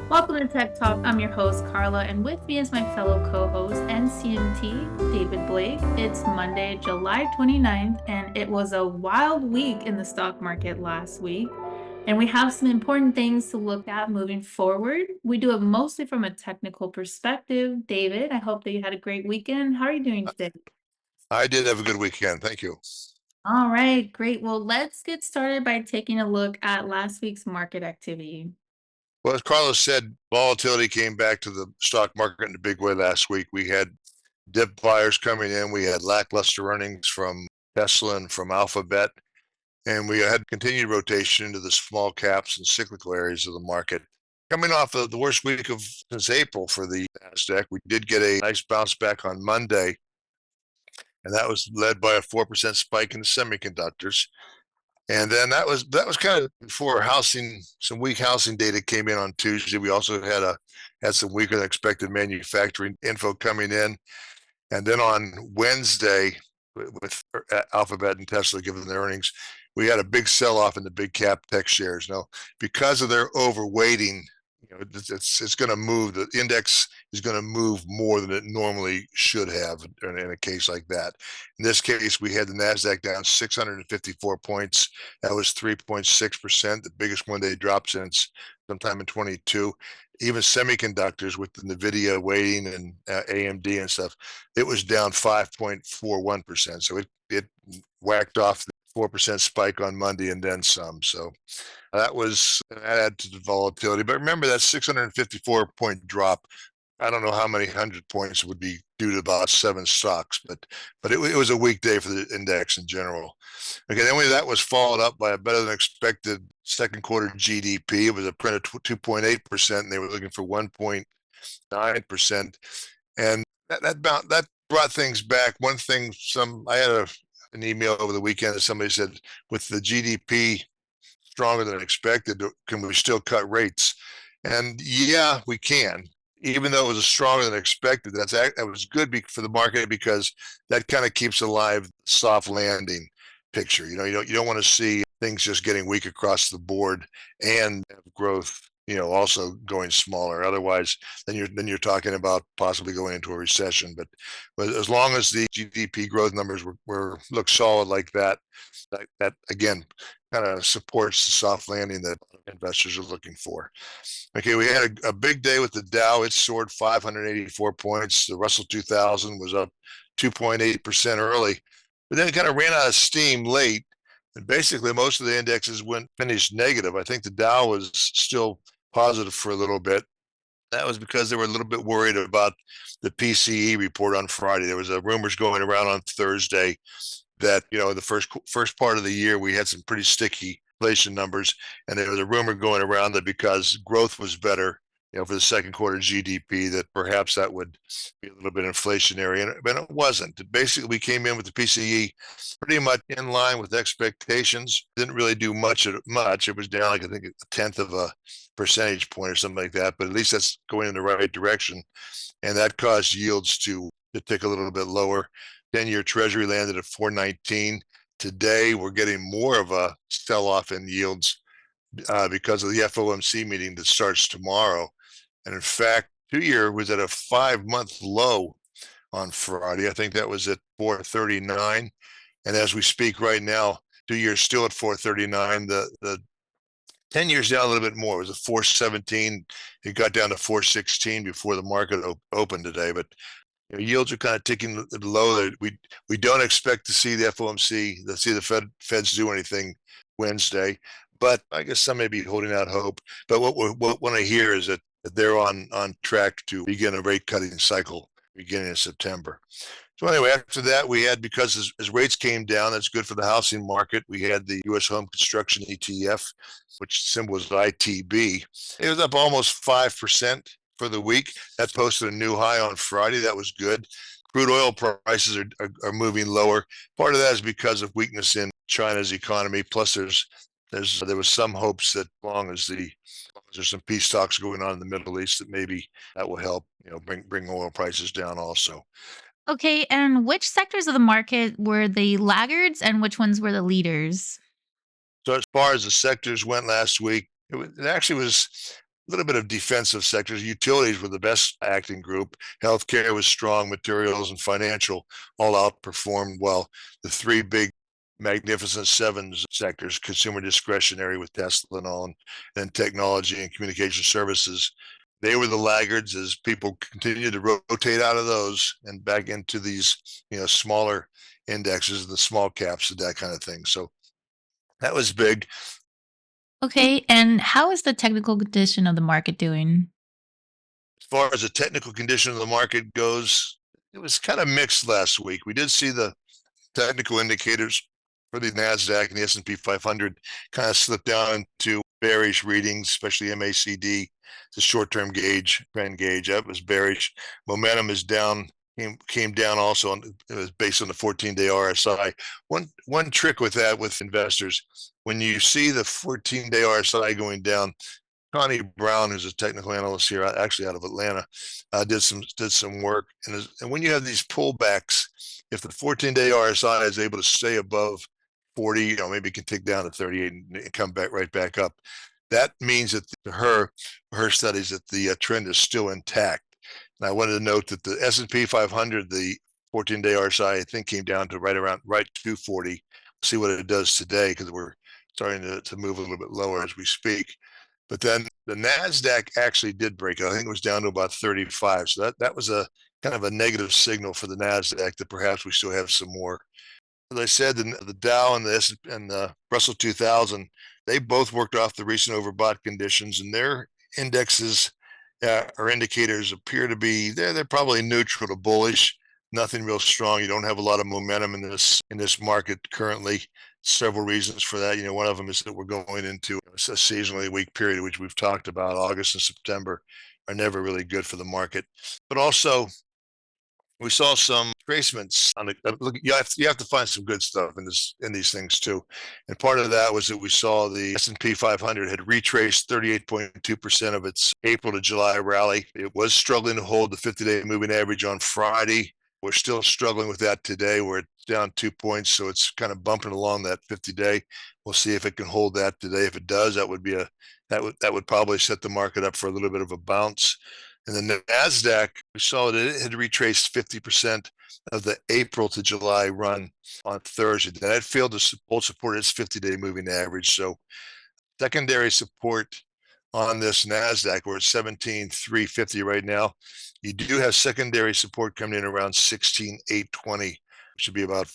Welcome to Tech Talk. I'm your host, Carla, and with me is my fellow co host and CMT, David Blake. It's Monday, July 29th, and it was a wild week in the stock market last week. And we have some important things to look at moving forward. We do it mostly from a technical perspective. David, I hope that you had a great weekend. How are you doing today? I did have a good weekend. Thank you. All right, great. Well, let's get started by taking a look at last week's market activity. Well, as Carlos said, volatility came back to the stock market in a big way last week. We had dip buyers coming in. We had lackluster earnings from Tesla and from Alphabet. And we had continued rotation into the small caps and cyclical areas of the market. Coming off of the worst week of since April for the NASDAQ, we did get a nice bounce back on Monday, and that was led by a 4% spike in the semiconductors. And then that was kind of before some weak housing data came in on Tuesday. We also had some weaker than expected manufacturing info coming in. And then on Wednesday, with Alphabet and Tesla giving their earnings, we had a big sell-off in the big cap tech shares. Now, because of their overweighting, it's going to move. The index is going to move more than it normally should have in a case like that. In this case, we had the Nasdaq down 654 points. That was 3.6%, the biggest one-day drop since sometime in 22. Even semiconductors with the NVIDIA weighting and AMD and stuff, it was down 5.41%. So it whacked off the 4% spike on Monday and then some. So that added to the volatility. But remember that 654 point drop. I don't know how many hundred points would be due to about 7 stocks, but it was a weak day for the index in general. Okay, then that was followed up by a better than expected second quarter GDP. It was a print of 2.8%, and they were looking for 1.9%, and that brought things back. One thing, I had an email over the weekend that somebody said, with the GDP stronger than expected, can we still cut rates? And yeah, we can. Even though it was stronger than expected, that was good for the market, because that kind of keeps alive soft landing picture. You don't want to see things just getting weak across the board and have growth, also going smaller. Otherwise, then you're talking about possibly going into a recession. But as long as the GDP growth numbers look solid like that again kind of supports the soft landing that investors are looking for. Okay, we had a big day with the Dow. It soared 584 points. The Russell 2000 was up 2.8% early, but then it kind of ran out of steam late. And basically, most of the indexes finished negative. I think the Dow was still positive for a little bit. That was because they were a little bit worried about the PCE report on Friday. There was rumors going around on Thursday that the first part of the year we had some pretty sticky inflation numbers, and there was a rumor going around that because growth was better, for the second quarter GDP, that perhaps that would be a little bit inflationary, but it wasn't. Basically, we came in with the PCE pretty much in line with expectations. Didn't really do much. It was down, like, I think, a tenth of a percentage point or something like that, but at least that's going in the right direction, and that caused yields to tick a little bit lower. 10-year Treasury landed at 419. Today, we're getting more of a sell-off in yields because of the FOMC meeting that starts tomorrow. And in fact, 2-year was at a 5-month low on Friday. I think that was at 439. And as we speak right now, 2-year still at 439. The 10 years down a little bit more. It was a 417. It got down to 416 before the market opened today. But yields are kind of ticking low. We don't expect to see the FOMC, the Feds do anything Wednesday, but I guess some may be holding out hope. But what I hear is that they're on track to begin a rate cutting cycle beginning in September. So anyway, after that, we had, because as rates came down, that's good for the housing market. We had the U.S. Home Construction ETF, which symbol is ITB. It was up almost 5% for the week. That posted a new high on Friday. That was good. Crude oil prices are moving lower. Part of that is because of weakness in China's economy. Plus, there was some hopes that as long as there's some peace talks going on in the Middle East, that maybe that will help, bring oil prices down also. Okay, and which sectors of the market were the laggards and which ones were the leaders? So as far as the sectors went last week, it actually was little bit of defensive sectors. Utilities were the best acting group. Healthcare was strong. Materials and financial all outperformed well. The three big magnificent sevens sectors, consumer discretionary with Tesla and all, and then technology and communication services, they were the laggards as people continued to rotate out of those and back into these, smaller indexes, the small caps and that kind of thing. So that was big. Okay, and how is the technical condition of the market doing? As far as the technical condition of the market goes, it was kind of mixed last week. We did see the technical indicators for the Nasdaq and the S&P 500 kind of slipped down into bearish readings, especially MACD, the short-term gauge, trend gauge. That was bearish. Momentum is down. Came down also it was based on the 14-day RSI. One trick with that with investors, when you see the 14-day RSI going down, Connie Brown, who's a technical analyst here, actually out of Atlanta, did some work. And when you have these pullbacks, if the 14-day RSI is able to stay above 40, maybe it can tick down to 38 and come back right back up. That means that her studies that the trend is still intact. And I wanted to note that the S&P 500, the 14-day RSI, I think came down to right 240. See what it does today because we're starting to move a little bit lower as we speak. But then the Nasdaq actually did break it. I think it was down to about 35. So that was a kind of a negative signal for the Nasdaq that perhaps we still have some more. As I said, the Dow and the Russell 2000, they both worked off the recent overbought conditions, and their indexes or indicators appear to be they're probably neutral to bullish. Nothing real strong. You don't have a lot of momentum in this market currently. Several reasons for that. One of them is that we're going into a seasonally weak period, which we've talked about. August and September are never really good for the market. But also, we saw some retracements on the look. You have to find some good stuff in these things too, and part of that was that we saw the S&P 500 had retraced 38.2% of its April to July rally. It was struggling to hold the 50-day moving average on Friday. We're still struggling with that today. We're down 2 points, so it's kind of bumping along that 50-day. We'll see if it can hold that today. If it does, that would probably set the market up for a little bit of a bounce. And then the Nasdaq, we saw that it had retraced 50% of the April to July run on Thursday. Then it failed to hold support its 50-day moving average. So secondary support on this Nasdaq, we're at 17,350 right now. You do have secondary support coming in around 16,820, which should be about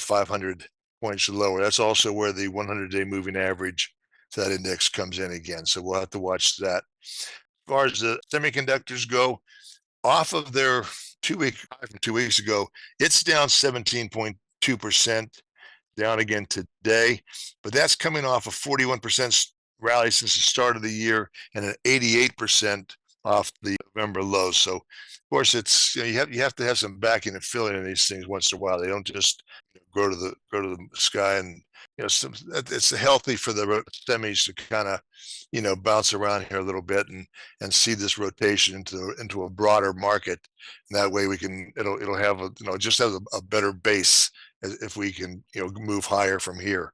500 points lower. That's also where the 100-day moving average to that index comes in again. So we'll have to watch that. As far as the semiconductors go, off of their 2-week high from 2 weeks ago, it's down 17.2%, down again today. But that's coming off a 41% rally since the start of the year and an 88% off the November low. So, of course, it's you have to have some backing and filling in these things once in a while. They don't just grow to the sky, and it's healthy for the semis to kind of bounce around here a little bit and see this rotation into a broader market. And that way it'll have just have a better base if we can move higher from here.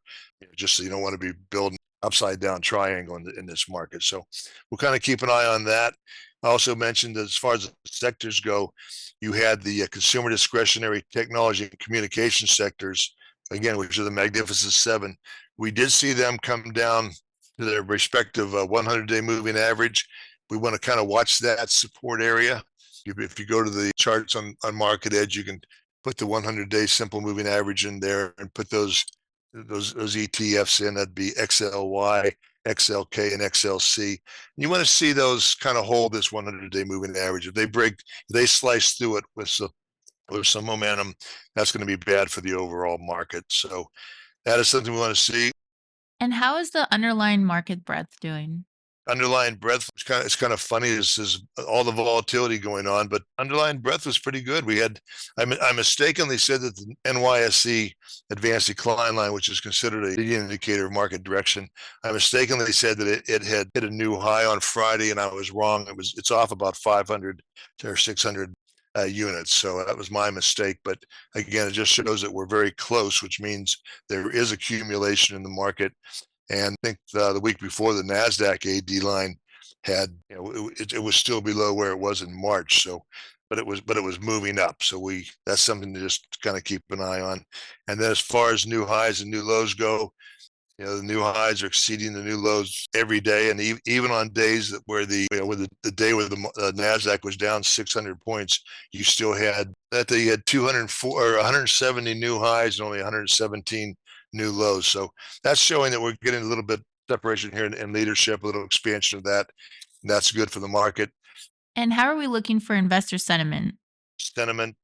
Just so you don't want to be building upside down triangle in this market. So we'll kind of keep an eye on that. I also mentioned that as far as the sectors go, you had the consumer discretionary, technology, and communication sectors, again, which are the Magnificent Seven. We did see them come down to their respective 100-day moving average. We want to kind of watch that support area. If you go to the charts on Market Edge, you can put the 100-day simple moving average in there and put those ETFs in. That'd be XLY, XLK, and XLC. And you want to see those kind of hold this 100-day moving average. If they slice through it with some momentum, that's going to be bad for the overall market. So that is something we want to see. And how is the underlying market breadth doing? Underlying breadth, it's kind of funny. This is all the volatility going on, but underlying breadth was pretty good. I mistakenly said that the NYSE advanced decline line, which is considered a leading indicator of market direction, I mistakenly said that it had hit a new high on Friday, and I was wrong. It's off about 500 or 600 units. So that was my mistake. But again, it just shows that we're very close, which means there is accumulation in the market. And I think the week before, the Nasdaq AD line had, it was still below where it was in March. So, but it was moving up. So that's something to just kind of keep an eye on. And then as far as new highs and new lows go, the new highs are exceeding the new lows every day, and even on days where the day where the Nasdaq was down 600 points, you still had that day you had 204 or 170 new highs and only 117 new lows. So that's showing that we're getting a little bit separation here in leadership, a little expansion of that. And that's good for the market. And how are we looking for investor sentiment? Sentiment,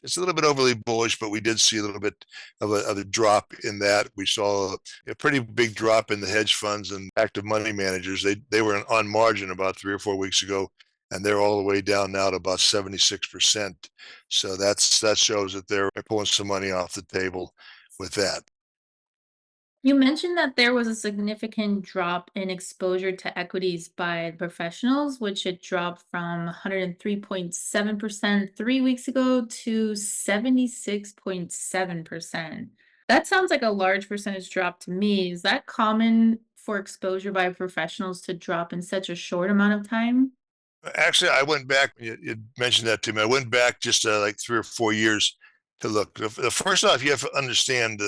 it's a little bit overly bullish, but we did see a little bit of a drop in that. We saw a pretty big drop in the hedge funds and active money managers. They were on margin about 3 or 4 weeks ago, and they're all the way down now to about 76%. So that shows that they're pulling some money off the table with that. You mentioned that there was a significant drop in exposure to equities by professionals, which had dropped from 103.7% 3 weeks ago to 76.7%. That sounds like a large percentage drop to me. Is that common for exposure by professionals to drop in such a short amount of time? Actually, I went back. You mentioned that to me. I went back just like 3 or 4 years to look. First off, you have to understand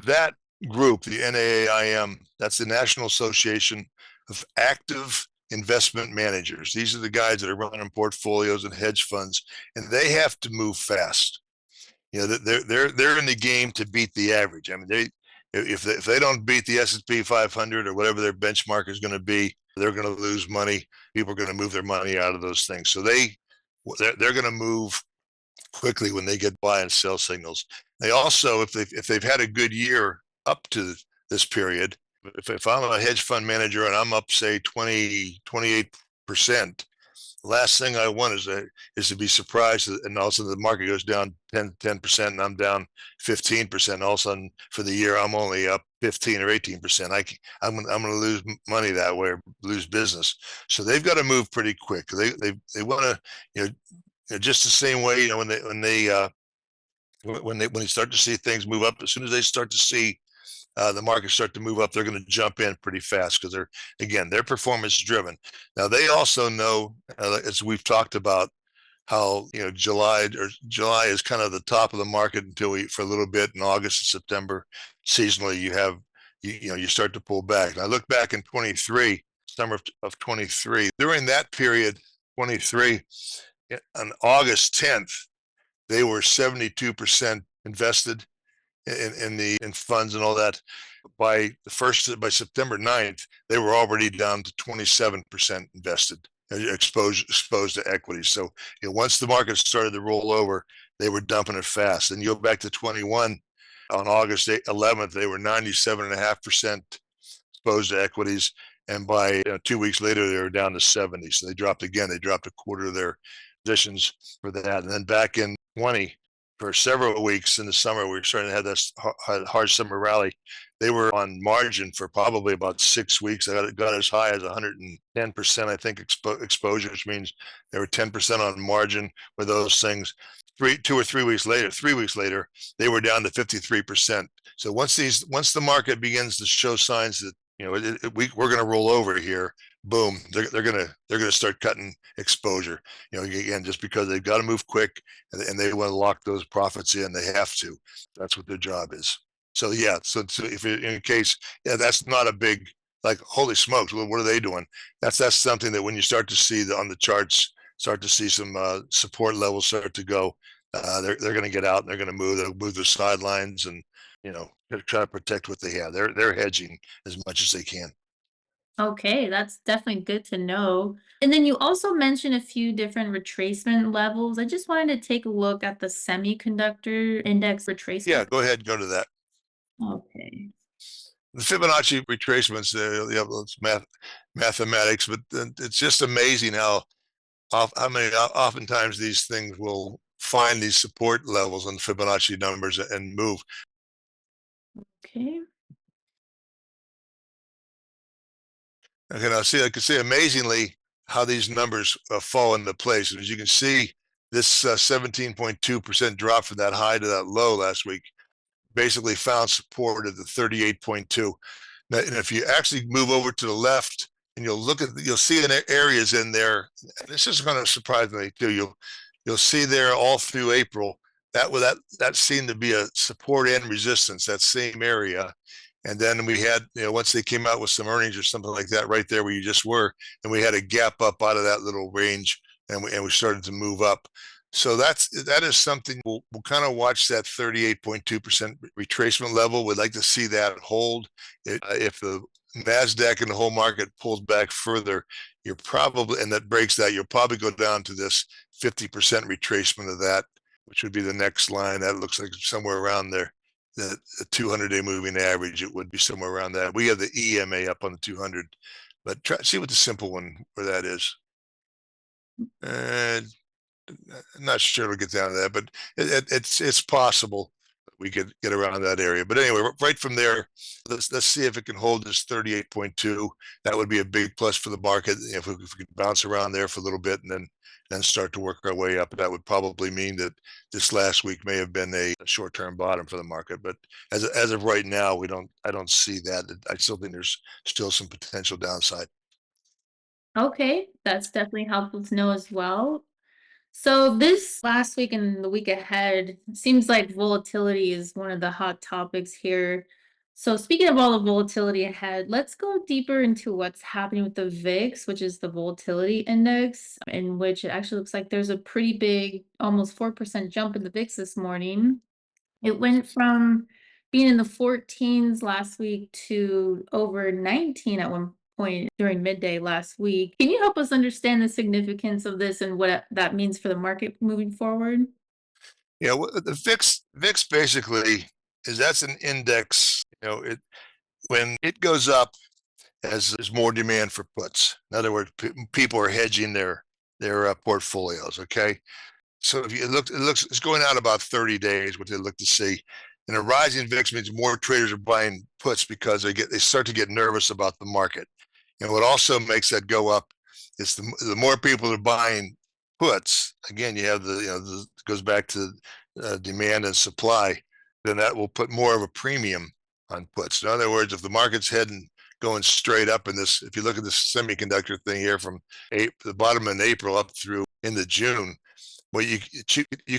that group, the NAIM, that's the National Association of Active Investment Managers. These are the guys that are running portfolios and hedge funds, and they have to move fast. They're in the game to beat the average. I mean, if they don't beat the S&P 500 or whatever their benchmark is going to be, they're going to lose money. People are going to move their money out of those things. So they're going to move quickly when they get buy and sell signals. They also, if they've had a good year up to this period, if I'm a hedge fund manager and I'm up, say 28%, the last thing I want is to be surprised, and all of a sudden the market goes down 10%, and I'm down 15%. All of a sudden for the year I'm only up 15 or 18%. I'm going to lose money that way, or lose business. So they've got to move pretty quick. They want to, just the same way, when they start to see things move up, as soon as they start to see the markets start to move up, they're going to jump in pretty fast because they're performance driven. Now they also know, as we've talked about, how July is kind of the top of the market for a little bit. In August and September, seasonally, you start to pull back. And I look back in 23, summer of 23, during that period, 23, on August 10th, they were 72% invested in funds and all that. By September 9th, they were already down to 27% invested, exposed to equities. So once the market started to roll over, they were dumping it fast. And you go back to 21, on August 11th, they were 97.5% exposed to equities. And by 2 weeks later, they were down to 70. So they dropped again. They dropped a quarter of their positions for that. And then back in 20, for several weeks in the summer, we were starting to have this hard summer rally. They were on margin for probably about 6 weeks. They got as high as 110%, I think, exposure, which means they were 10% on margin with those things. 3 weeks later, they were down to 53%. So once the market begins to show signs that we're going to roll over here, boom, they're going to start cutting exposure. Again, just because they've got to move quick and they want to lock those profits in, they have to. That's what their job is. So yeah, so if in case, that's not a big, like, holy smokes, what are they doing? That's something that when you start to see on the charts, start to see some support levels start to go, they're going to get out and they'll move their sidelines and try to protect what they have. They're hedging as much as they can. Okay, that's definitely good to know. And then you also mentioned a few different retracement levels. I just wanted to take a look at the semiconductor index Yeah, retracement. go ahead and go to that. Okay. The Fibonacci retracements, mathematics, but it's just amazing how oftentimes these things will find these support levels on Fibonacci numbers and move. Okay. Okay, I can see amazingly how these numbers fall into place. As you can see, this 17.2% drop from that high to that low last week basically found support at the 38.2. Now, and if you actually move over to the left and you'll see in areas in there. This is going to surprise me too. You'll see there all through April that seemed to be a support and resistance, that same area. And then we had, once they came out with some earnings or something like that, right there where you just were, and we had a gap up out of that little range, and we started to move up. So that is something we'll kind of watch, that 38.2% retracement level. We'd like to see that hold. If the NASDAQ and the whole market pulls back further, and that breaks that, you'll probably go down to this 50% retracement of that, which would be the next line. That looks like somewhere around there. The 200-day moving average, it would be somewhere around that. We have the EMA up on the 200, but see what the simple one where that is. And I'm not sure it'll get down to that, but it's possible we could get around that area. But anyway, right from there, let's see if it can hold this 38.2. That would be a big plus for the market. If we could bounce around there for a little bit and then start to work our way up, that would probably mean that this last week may have been a short-term bottom for the market. But as of right now, I don't see that. I still think there's still some potential downside. Okay, that's definitely helpful to know as well. So this last week and the week ahead, seems like volatility is one of the hot topics here. So speaking of all the volatility ahead, let's go deeper into what's happening with the VIX, which is the volatility index, in which it actually looks like there's a pretty big, almost 4% jump in the VIX this morning. It went from being in the 14s last week to over 19 at one point during midday last week. Can you help us understand the significance of this and what that means for the market moving forward? Yeah, the VIX basically that's an index. When it goes up, as there's more demand for puts. In other words, people are hedging their portfolios. Okay, so if you look, it's going out about 30 days. What they look to see, and a rising VIX means more traders are buying puts because they start to get nervous about the market. And what also makes that go up is the more people are buying puts. Again, you have it goes back to demand and supply. Then that will put more of a premium on puts. In other words, if the market's heading going straight up in this, if you look at this semiconductor thing here from the bottom in April up through into June, well, you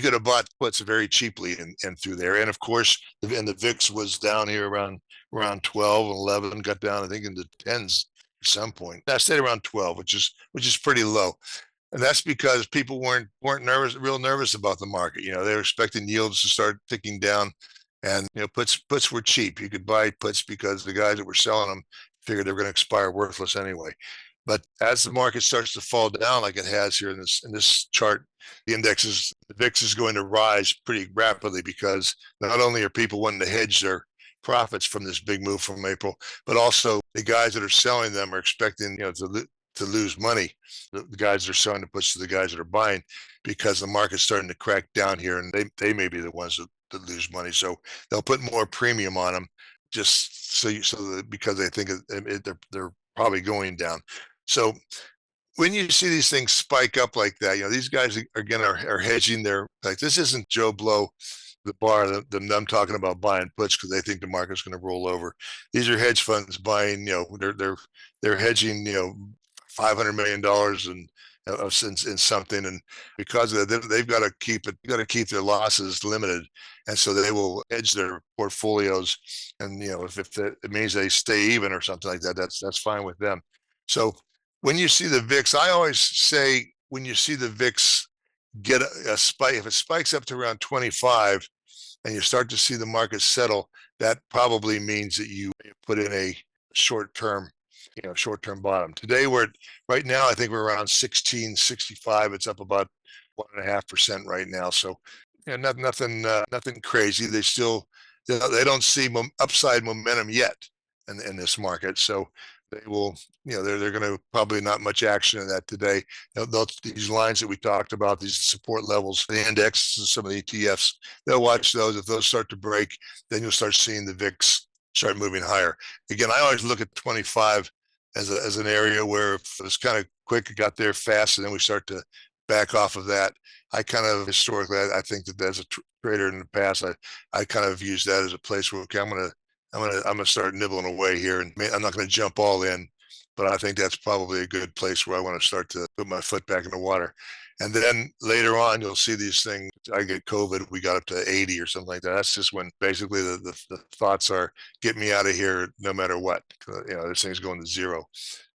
could have bought puts very cheaply and through there. And of course, and the VIX was down here around 12, 11, got down I think into tens at some point. I stayed around 12, which is pretty low. And that's because people weren't real nervous about the market. They were expecting yields to start ticking down, and puts were cheap. You could buy puts because the guys that were selling them figured they were going to expire worthless anyway. But as the market starts to fall down, like it has here in this chart, the VIX is going to rise pretty rapidly because not only are people wanting to hedge their profits from this big move from April, but also the guys that are selling them are expecting to lose money. The guys that are selling the puts to the guys that are buying, because the market's starting to crack down here, and they may be the ones that lose money. So they'll put more premium on them just because they think they're probably going down. So when you see these things spike up like that, these guys again are hedging like this isn't Joe Blow, the bar that I'm talking about buying puts because they think the market's going to roll over. These are hedge funds buying, they're hedging, $500 million in something, and because of that, they've got to keep their losses limited, and so they will hedge their portfolios. And if it means they stay even or something like that, that's fine with them. So when you see the VIX, I always say when you see the VIX get a spike, if it spikes up to around 25 and you start to see the market settle, that probably means that you put in a short-term bottom. Today right now, I think we're around 1665. It's up about 1.5% right now. So nothing crazy. They don't see upside momentum yet in this market. So they will, they're going to probably not much action in that today. These lines that we talked about, these support levels, the index, and some of the ETFs, they'll watch those. If those start to break, then you'll start seeing the VIX start moving higher. Again, I always look at 25 as an area where if it was kind of quick, it got there fast, and then we start to back off of that. I kind of historically, I think that as a trader in the past, I kind of used that as a place where, okay, I'm gonna start nibbling away here, and I'm not going to jump all in. but I think that's probably a good place where I want to start to put my foot back in the water. And then later on, you'll see these things. I get COVID, we got up to 80 or something like that. That's just when basically the thoughts are, get me out of here no matter what. This thing's going to zero.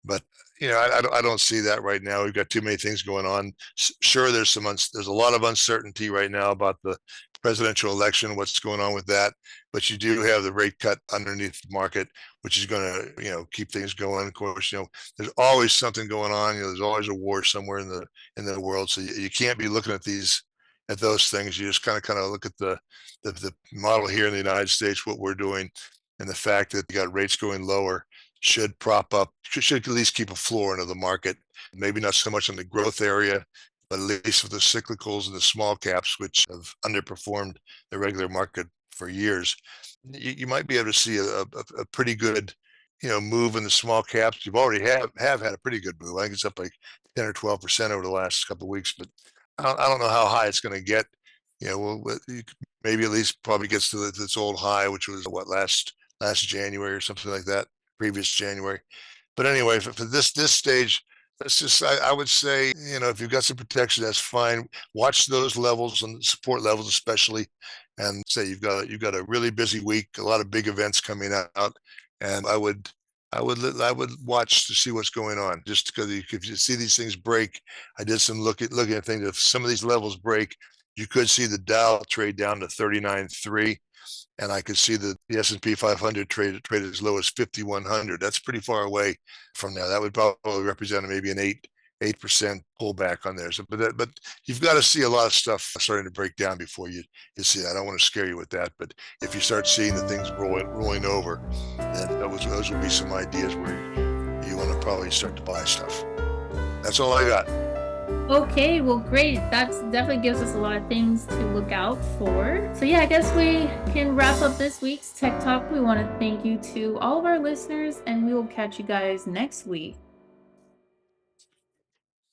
But I don't see that right now. We've got too many things going on. Sure, there's a lot of uncertainty right now about the presidential election, what's going on with that. But you do have the rate cut underneath the market, which is going to keep things going. Of course, there's always something going on. There's always a war somewhere in the world, so you can't be looking at those things. You just kind of look at the model here in the United States, what we're doing, and the fact that you got rates going lower should prop up, should at least keep a floor into the market. Maybe not so much in the growth area, but at least with the cyclicals and the small caps, which have underperformed the regular market for years, you might be able to see a pretty good, move in the small caps. You've already have had a pretty good move. I think it's up like 10 or 12% over the last couple of weeks, but I don't know how high it's going to get. Maybe at least probably gets to its old high, which was last January or something like that, previous January. But anyway, for this stage, I would say, if you've got some protection, that's fine. Watch those levels and support levels, especially, and say you've got a really busy week, a lot of big events coming out, and I would watch to see what's going on. Just because if you see these things break, I did some looking at things. If some of these levels break, you could see the Dow trade down to 39.3. And I could see the S&P 500 trade as low as 5,100. That's pretty far away from there. That would probably represent maybe an 8% pullback on there. So, but you've got to see a lot of stuff starting to break down before you see that. I don't want to scare you with that, but if you start seeing the things rolling over, then those would be some ideas where you want to probably start to buy stuff. That's all I got. Okay, well, great. That definitely gives us a lot of things to look out for. So yeah, I guess we can wrap up this week's Tech Talk. We want to thank you to all of our listeners, and we will catch you guys next week.